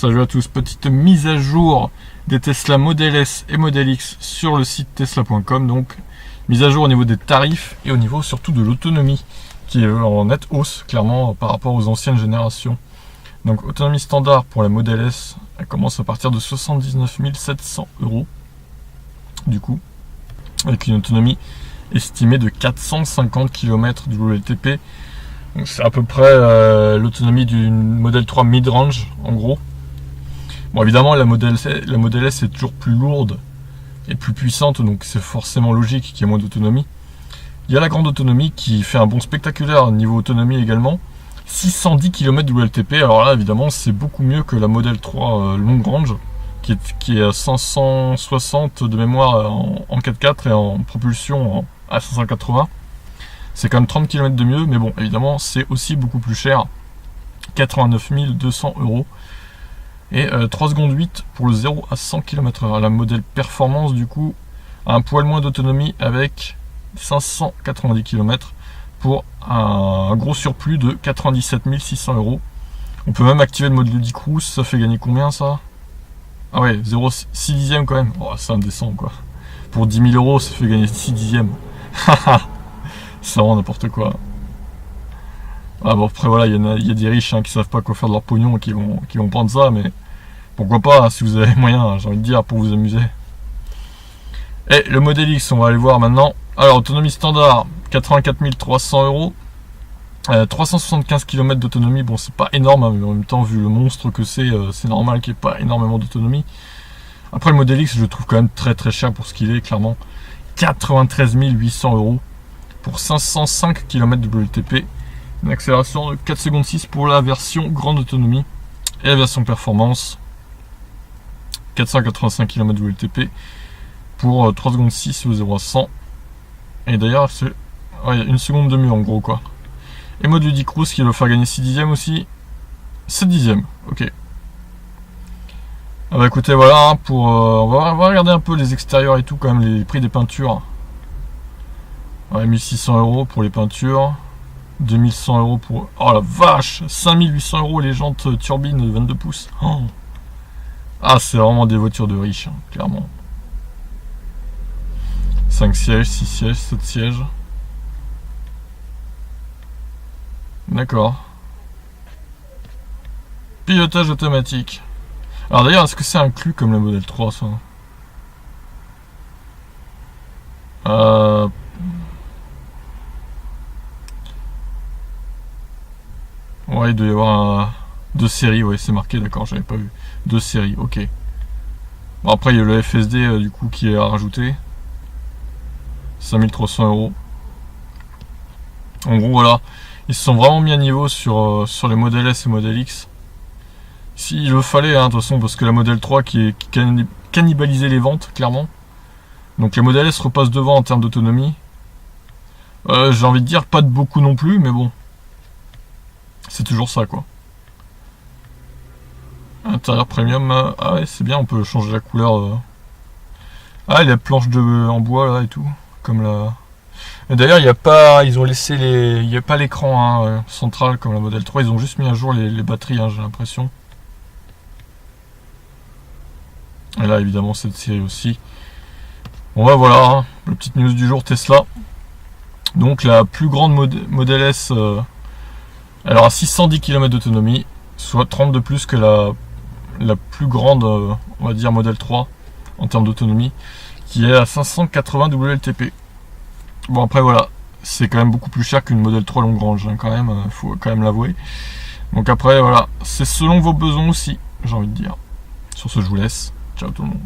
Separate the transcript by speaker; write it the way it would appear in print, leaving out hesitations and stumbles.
Speaker 1: Salut à tous, petite mise à jour des Tesla Model S et Model X sur le site tesla.com. Donc mise à jour au niveau des tarifs et au niveau surtout de l'autonomie qui est en nette hausse clairement par rapport aux anciennes générations. Donc autonomie standard pour la Model S, elle commence à partir de 79 700 € du coup, avec une autonomie estimée de 450 km du WLTP. Donc c'est à peu près l'autonomie d'une Model 3 mid-range en gros. Bon, évidemment la Model S est toujours plus lourde et plus puissante, donc c'est forcément logique qu'il y ait moins d'autonomie. Il y a la grande autonomie qui fait un bond spectaculaire niveau autonomie également. 610 km WLTP, alors là évidemment c'est beaucoup mieux que la Model 3 long range qui est à 560 de mémoire en 4x4 et en propulsion à 580. C'est quand même 30 km de mieux, mais bon, évidemment, c'est aussi beaucoup plus cher. 89 200 €. Et 3 secondes 8 pour le 0 à 100 km/h. La modèle performance, du coup, a un poil moins d'autonomie avec 590 km pour un gros surplus de 97 600 €. On peut même activer le mode Ludic Cruise. Ça fait gagner combien, ça? Ah ouais, 0,6 dixième quand même. Oh, c'est indécent, quoi. Pour 10 000 €, ça fait gagner 6 dixièmes. C'est vraiment n'importe quoi. Ah bon, après voilà, il y a des riches qui savent pas quoi faire de leur pognon et qui vont prendre ça, mais pourquoi pas, si vous avez les moyens, j'ai envie de dire, pour vous amuser. Et le Model X, on va aller voir maintenant. Alors, autonomie standard, 84 300 €. 375 km d'autonomie, bon c'est pas énorme, mais en même temps, vu le monstre que c'est normal qu'il n'y ait pas énormément d'autonomie. Après le Model X, je le trouve quand même très très cher pour ce qu'il est, clairement. 93 800 € pour 505 km de WLTP. Une accélération de 4 secondes 6 pour la version grande autonomie. Et la version performance, 485 km de WLTP pour 3 secondes 6 au 0 à 100. Et d'ailleurs, c'est une seconde de mieux en gros, quoi. Et mode Ludic Cruise qui va faire gagner 6 dixièmes aussi. 7 dixièmes, ok. Ah bah écoutez, voilà, on va regarder un peu les extérieurs et tout, quand même, les prix des peintures. Ouais, 1600 € pour les peintures. 2100 € pour... Oh la vache, 5800 € les jantes turbines 22 pouces. Oh. Ah, c'est vraiment des voitures de riches, clairement. 5 sièges, 6 sièges, 7 sièges. D'accord. Pilotage automatique. Alors d'ailleurs, est-ce que c'est inclus comme la Model 3, ça? Ouais, il doit y avoir 2 séries, ouais, c'est marqué, d'accord, j'avais pas vu. 2 séries, ok. Bon, après, il y a le FSD, du coup, qui est à rajouter. 5300 €. En gros, voilà. Ils se sont vraiment mis à niveau sur les Model S et Model X. S'il le fallait, de toute façon, parce que la Model 3 qui cannibalisait les ventes, clairement. Donc, les Model S repassent devant en termes d'autonomie. J'ai envie de dire, pas de beaucoup non plus, mais bon. C'est toujours ça, quoi. Intérieur premium, ah ouais, c'est bien, on peut changer la couleur. Ah, il y a planche en bois là et tout, comme la. Et d'ailleurs, il n'y a pas, ils ont laissé il n'y a pas l'écran central comme la Model 3, ils ont juste mis à jour les batteries, j'ai l'impression. Et là, évidemment, cette série aussi. Bon, bah voilà, la petite news du jour Tesla. Donc, la plus grande Model S. Elle aura 610 km d'autonomie, soit 30 de plus que la plus grande, on va dire, Model 3 en termes d'autonomie, qui est à 580 WLTP. Bon, après voilà, c'est quand même beaucoup plus cher qu'une Model 3 longue range, quand même, faut quand même l'avouer. Donc après, voilà, c'est selon vos besoins aussi, j'ai envie de dire. Sur ce, je vous laisse. Ciao tout le monde.